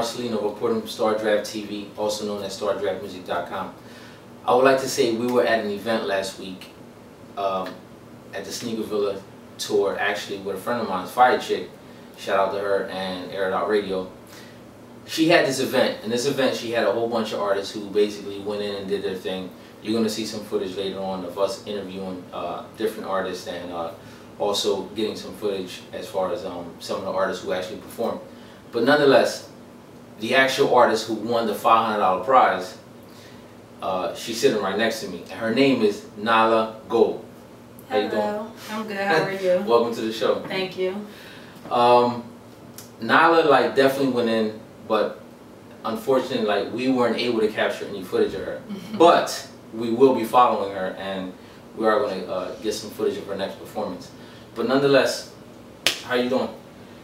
Marcelino, reporting from Star Draft TV, also known as StarDraftMusic.com. I would like to say we were at an event last week at the Sneaker Villa tour, actually with a friend of mine, Fiya Chick. Shout out to her and Airitoutradio. She had this event. In this event, she had a whole bunch of artists who basically went in and did their thing. You're going to see some footage later on of us interviewing different artists and also getting some footage as far as some of the artists who actually performed. But nonetheless, the actual artist who won the $500 prize, she's sitting right next to me. And her name is Nala Gold. How you doing? Hello, I'm good. How are you? Welcome to the show. Thank you. Nala definitely went in, but unfortunately we weren't able to capture any footage of her. But we will be following her, and we are going to get some footage of her next performance. But nonetheless, how you doing?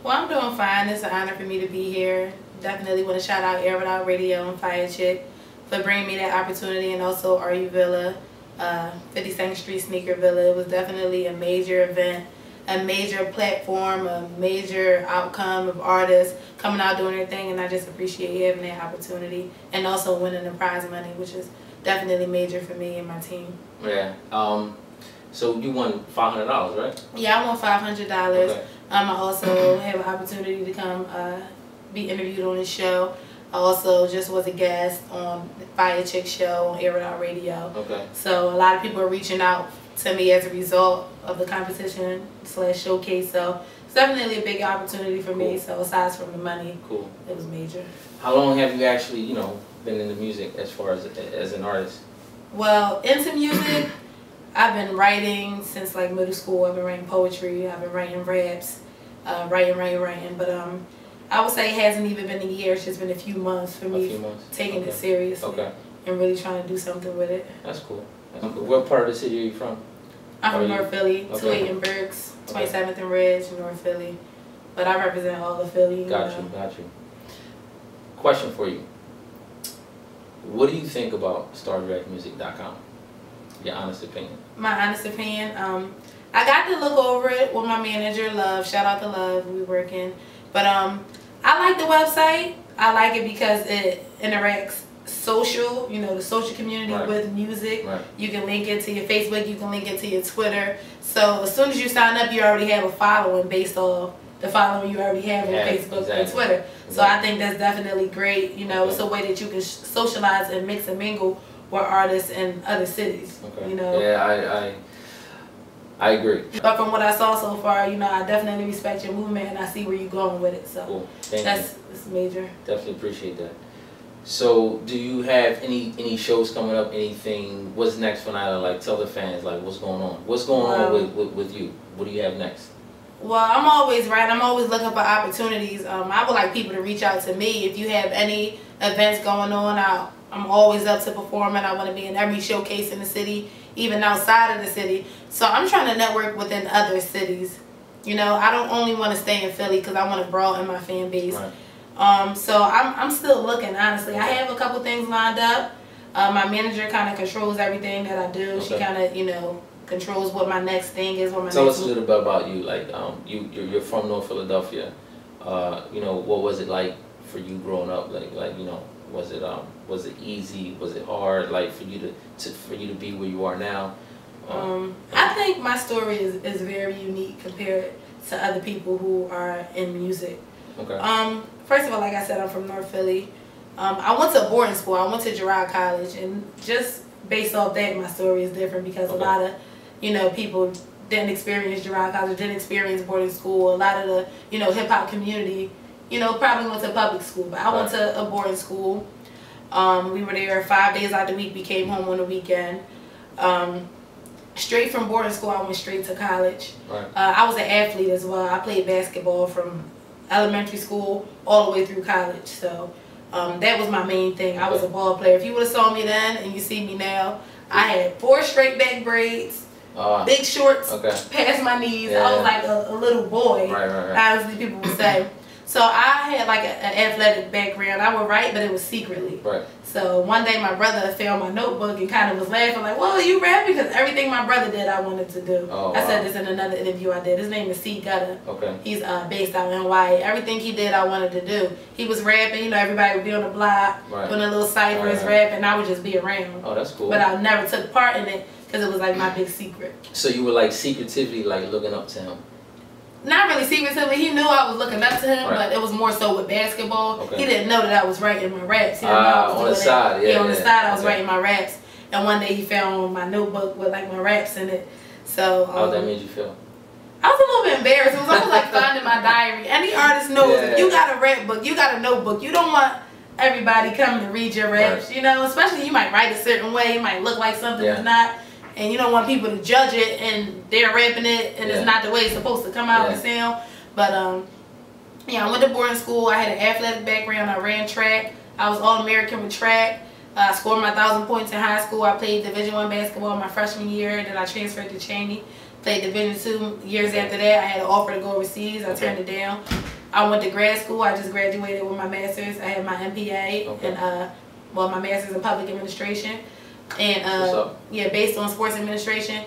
Well, I'm doing fine. It's an honor for me to be here. Definitely want to shout out Airitoutradio and Fiya Chick for bringing me that opportunity, and also RU Villa, 52nd Street Sneaker Villa. It was definitely a major event, a major platform, a major outcome of artists coming out doing their thing, and I just appreciate having that opportunity, and also winning the prize money, which is definitely major for me and my team. Yeah. So you won $500, right? Yeah, I won $500. Okay. I also have an opportunity to come be interviewed on the show. I also just was a guest on the Fiya Chick show on Airitoutradio. Okay. So a lot of people are reaching out to me as a result of the competition / showcase. So it's definitely a big opportunity for me. So aside from the money, cool, it was major. How long have you actually, been in the music as far as an artist? Well, into music, I've been writing since like middle school. I've been writing poetry. I've been writing raps, writing. But I would say it hasn't even been a year. It's just been a few months for me taking it seriously and really trying to do something with it. That's cool. That's cool. What part of the city are you from? I'm from North Philly, 28 and Berks, 27th and Ridge, North Philly. But I represent all of Philly. Got you. Question for you. What do you think about StarDraftMusic.com? Your honest opinion. My honest opinion, I got to look over it with my manager, Love. Shout out to Love, we working. But I like the website. I like it because it interacts social, the social community with music. You can link it to your Facebook, you can link it to your Twitter. So as soon as you sign up, you already have a following based off the following you already have on Facebook and Twitter. So I think that's definitely great. It's a way that you can socialize and mix and mingle with artists in other cities. Yeah, I agree. But from what I saw so far, I definitely respect your movement, and I see where you're going with it. So cool. That's major. Definitely appreciate that. So do you have any shows coming up? Anything? What's next for Nyla? Like, tell the fans what's going on. What's going on with you? What do you have next? Well, I'm always I'm always looking for opportunities. I would like people to reach out to me if you have any events going on. I'm always up to performing. I want to be in every showcase in the city, even outside of the city. So I'm trying to network within other cities. I don't only want to stay in Philly because I want to broaden my fan base. So I'm still looking, honestly. I have a couple things lined up. My manager kind of controls everything that I do. She kind of, controls what my next thing is. Tell us a little bit about you. Like, you're from North Philadelphia. What was it like for you growing up? Was it easy? Was it hard? Like for you to be where you are now? I think my story is very unique compared to other people who are in music. First of all, like I said, I'm from North Philly. I went to a boarding school. I went to Girard College, and just based off that, my story is different because a lot of people didn't experience Girard College, didn't experience boarding school. A lot of the hip hop community probably went to public school, but I went to a boarding school. We were there 5 days out of the week. We came home on the weekend. Straight from boarding school, I went straight to college. I was an athlete as well. I played basketball from elementary school all the way through college. So that was my main thing. I was a ball player. If you would have saw me then and you see me now, I had 4 straight back braids, big shorts past my knees. I was like a little boy, honestly, people would say. So I had like an athletic background. I would write, but it was secretly. Right. So one day my brother found my notebook and kind of was laughing like, "Well, you rapping?" Because everything my brother did, I wanted to do. Oh, I said this in another interview I did. His name is C. Gutta. Okay. He's based out in Hawaii. Everything he did, I wanted to do. He was rapping. You know, everybody would be on the block, doing a little ciphers, rapping. I would just be around. Oh, that's cool. But I never took part in it because it was like my big secret. So you were like secretively like looking up to him. Not really secretively. He knew I was looking up to him, but it was more so with basketball. Okay. He didn't know that I was writing my raps. He didn't know I was on the side, on the side, I was writing my raps. And one day he found my notebook with like my raps in it. So how that made you feel? I was a little bit embarrassed. It was almost like finding my diary. Any artist knows if you got a rap book, you got a notebook. You don't want everybody coming to read your raps. You know, especially you might write a certain way, it might look like something it's not. And you don't want people to judge it and they're rapping it and it's not the way it's supposed to come out and sound. But yeah, I went to boarding school. I had an athletic background. I ran track. I was All-American with track. I scored my 1,000 points in high school. I played Division I basketball my freshman year. Then I transferred to Cheney. Played Division II years after that. I had an offer to go overseas. I turned it down. I went to grad school. I just graduated with my master's. I had my MPA and well, my master's in public administration. And yeah, based on sports administration.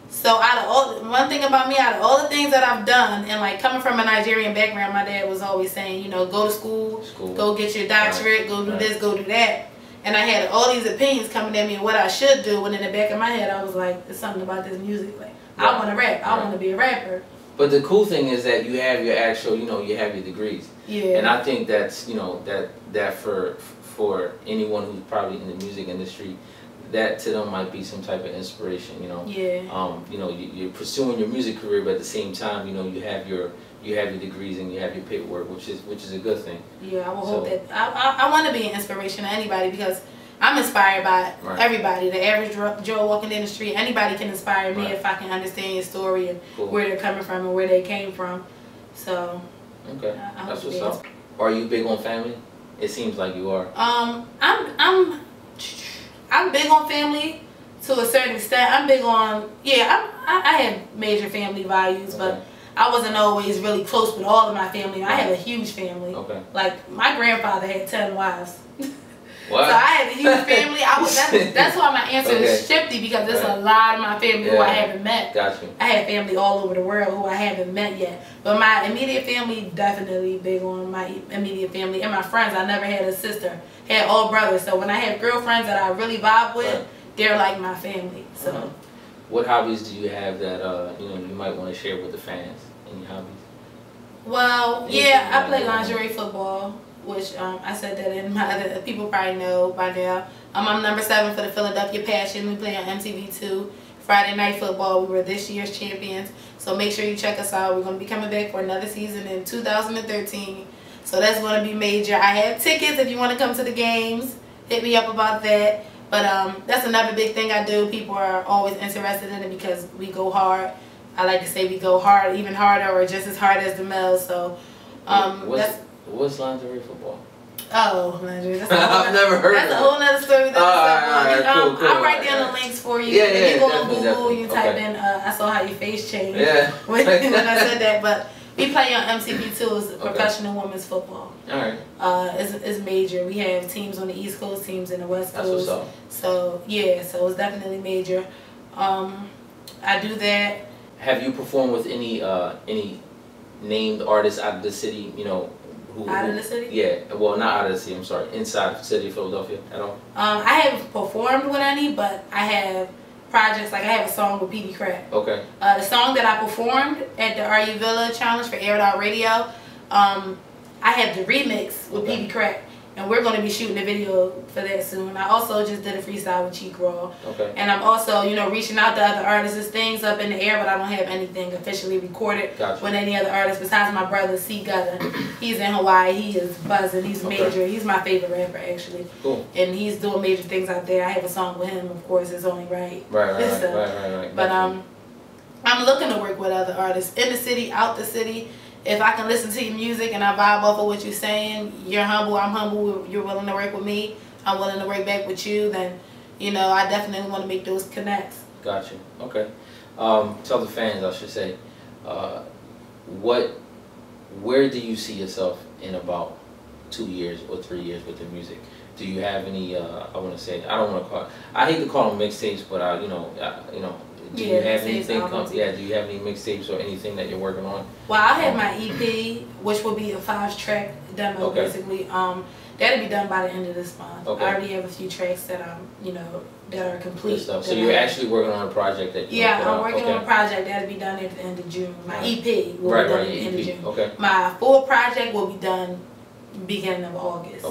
So one thing about me, out of all the things that I've done, and like coming from a Nigerian background, my dad was always saying, you know, go to school. Go get your doctorate, go do this, go do that. And I had all these opinions coming at me and what I should do, and in the back of my head I was like, there's something about this music. Like, I want to rap. I want to be a rapper. But the cool thing is that you have your actual, you know, you have your degrees. Yeah. And I think that's, you know, that for anyone who's probably in the music industry, that to them might be some type of inspiration, you know. Yeah. You know, you're pursuing your music career, but at the same time, you know, you have your degrees and you have your paperwork, which is a good thing. Yeah, I will hope that I want to be an inspiration to anybody because I'm inspired by everybody. The average Joe walking down the street, anybody can inspire me if I can understand your story and where they're coming from and where they came from. So. Okay, that's what's up. Are you big on family? It seems like you are. I'm big on family to a certain extent. I'm big on, I have major family values, but I wasn't always really close with all of my family. I have a huge family. Like, my grandfather had 10 wives. What? So I had a huge family. That's why my answer is shifty, because there's a lot of my family who I haven't met. Gotcha. I have family all over the world who I haven't met yet. But my immediate family, definitely big on my immediate family. And my friends, I never had a sister. Had all brothers. So when I have girlfriends that I really vibe with, they're like my family. So. What hobbies do you have that you know, you might want to share with the fans? Any hobbies? Well, I play lingerie football, which I said that in my other, people probably know by now. I'm number 7 for the Philadelphia Passion. We play on MTV2 Friday Night Football. We were this year's champions, so make sure you check us out. We're going to be coming back for another season in 2013, so that's going to be major. I have tickets if you want to come to the games. Hit me up about that. But that's another big thing I do. People are always interested in it because we go hard. I like to say we go hard, even harder, or just as hard as the males. So what's lingerie football? Oh, lingerie. I've never heard of it. That's a whole nother story. Cool. I'll write down the links for you. If you go on Google, you type in, I saw how your face changed when I said that. But we play on MTV2 as professional women's football. Alright. It's major. We have teams on the East Coast, teams in the West Coast. That's what's up. So, so it's definitely major. I do that. Have you performed with any named artists out of the city, you know, out of the city? Yeah, well, not out of the city, I'm sorry, inside the city of Philadelphia at all? I haven't performed with any, but I have projects, like I have a song with PB Crack. Okay. The song that I performed at the Are You Villa Challenge for Airitoutradio, I have the remix with PB Crack. And we're going to be shooting a video for that soon. I also just did a freestyle with Cheek Raw. And I'm also, you know, reaching out to other artists. There's things up in the air, but I don't have anything officially recorded with any other artists besides my brother, C. Gutta. He's in Hawaii. He is buzzing. He's major. He's my favorite rapper, actually. Cool. And he's doing major things out there. I have a song with him, of course. It's only right. Right. But I'm looking to work with other artists in the city, out the city. If I can listen to your music and I vibe off of what you're saying, you're humble, I'm humble, you're willing to work with me, I'm willing to work back with you, then, you know, I definitely want to make those connects. Gotcha. Okay. Tell the fans, I should say, what where do you see yourself in about 2 years or 3 years with the music? Do you have any? I want to say, I don't want to call. I hate to call them mixtapes, but do you have anything? Do you have any mixtapes or anything that you're working on? Well, I have my EP, which will be a 5-track demo, basically. That'll be done by the end of this month. I already have a few tracks that that are complete. Stuff. So you're actually working on a project that you I'm working on a project that'll be done at the end of June. My EP will be done at the end of June. My full project will be done beginning of August.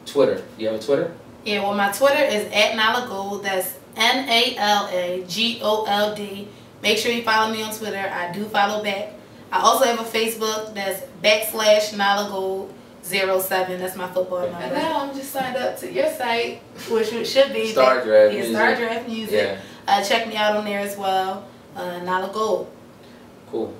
Twitter. Do you have a Twitter? Yeah, well, my Twitter is @NalaGold. That's NALAGOLD. Make sure you follow me on Twitter. I do follow back. I also have a Facebook that's /NalaGold07. That's my football number. And now I'm just signed up to your site, which should be Star Draft Music. Star Draft Music. Check me out on there as well. NalaGold. Cool.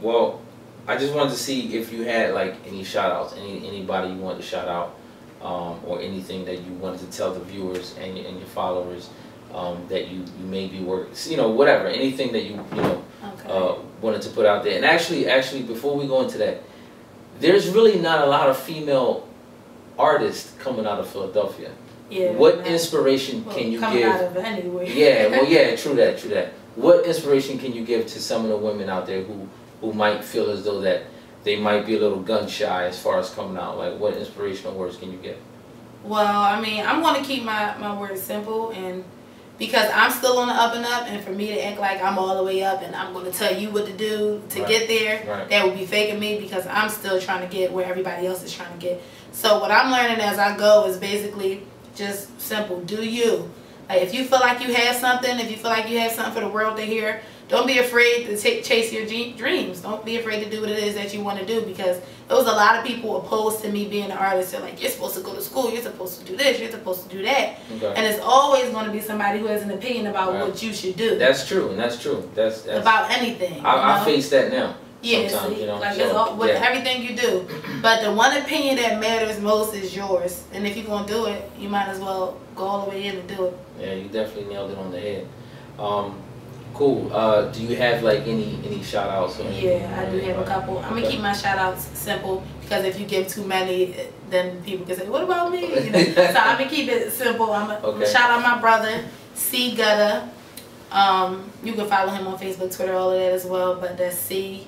Well, I just wanted to see if you had like any shout outs, anybody you wanted to shout out, or anything that you wanted to tell the viewers and your followers that you may be working, whatever, anything that you wanted to put out there. And actually, before we go into that, there's really not a lot of female artists coming out of Philadelphia. Yeah. What inspiration can you give? Coming out of anywhere. True that. What inspiration can you give to some of the women out there who might feel as though that they might be a little gun shy as far as coming out? Like, what inspirational words can you give? Well, I mean, I'm going to keep my words simple, and because I'm still on the up and up, and for me to act like I'm all the way up and I'm going to tell you what to do to get there, that would be faking me, because I'm still trying to get where everybody else is trying to get. So what I'm learning as I go is basically just simple. Do you. Like, if you feel like you have something, if you feel like you have something for the world to hear, don't be afraid to chase your dreams. Don't be afraid to do what it is that you want to do, because there was a lot of people opposed to me being an artist. They're like, you're supposed to go to school, you're supposed to do this, you're supposed to do that. And it's always going to be somebody who has an opinion about what you should do. That's true, and that's true. That's about anything. I face that now. Yeah, see, like it's all, with everything you do. But the one opinion that matters most is yours. And if you're going to do it, you might as well go all the way in and do it. Yeah, you definitely nailed it on the head. Cool. Do you have like any shout outs? Yeah, I do have a couple. I'm going to keep my shout outs simple, because if you give too many, then people can say, what about me? So I'm going to keep it simple. I'm going to shout out my brother, C Gutta. You can follow him on Facebook, Twitter, all of that as well. But that's C Gutta.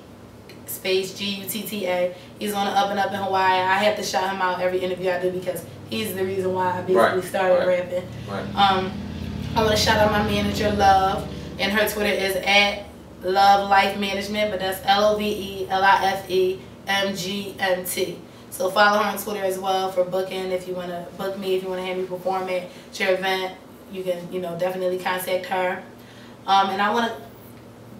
He's on the up and up in Hawaii. I have to shout him out every interview I do, because he's the reason why I basically started rapping. I want to shout out my manager, Love, and her Twitter is @LoveLifeManagement, but that's LOVELIFEMGMT. So follow her on Twitter as well for booking. If you want to book me, if you want to have me perform at your event, you can definitely contact her. And I want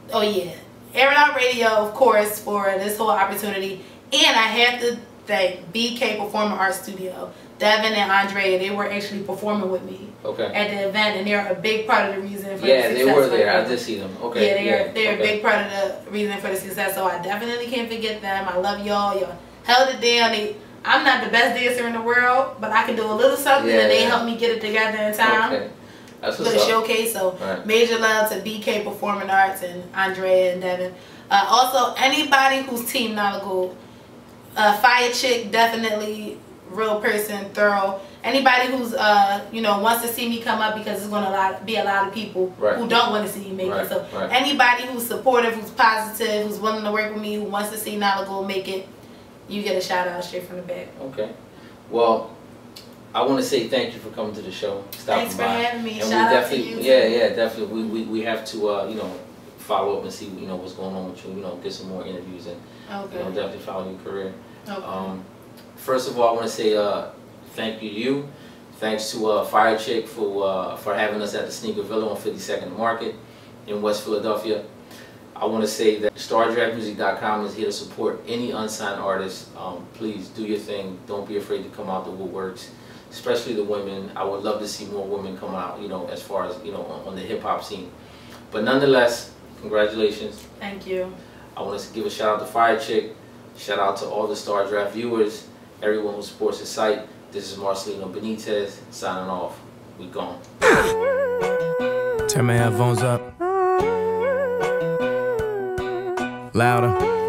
to, Airitoutradio, of course, for this whole opportunity. And I have to thank BK Performing Arts Studio. Devin and Andrea, they were actually performing with me at the event, and they're a big part of the reason for the success. Yeah, they were there. I did see them. They're a big part of the reason for the success, so I definitely can't forget them. I love y'all. Y'all held it down. I'm not the best dancer in the world, but I can do a little something, and they helped me get it together in time. For the showcase. So major love to BK Performing Arts and Andrea and Devin. Also, anybody who's Team NalaGold, Fiya Chick, definitely real person, thorough. Anybody who's wants to see me come up, because it's going to be a lot of people who don't want to see me make it. So anybody who's supportive, who's positive, who's willing to work with me, who wants to see NalaGold make it, you get a shout out straight from the back. Well, I want to say thank you for coming to the show. Thanks for having me. And shout out to you. Definitely. We have to follow up and see what's going on with you. Get some more interviews and definitely follow your career. First of all, I want to say thank you to you. Thanks to Fiya Chick for having us at the Sneaker Villa on 52nd Market in West Philadelphia. I want to say that StarDraftMusic.com is here to support any unsigned artist. Please do your thing. Don't be afraid to come out the woodworks, especially the women. I would love to see more women come out, as far as, on the hip-hop scene. But nonetheless, congratulations. Thank you. I want to give a shout out to Fiya Chick. Shout out to all the Star Draft viewers, everyone who supports the site. This is Marcelino Benitez signing off. We gone. Turn my headphones up. Louder.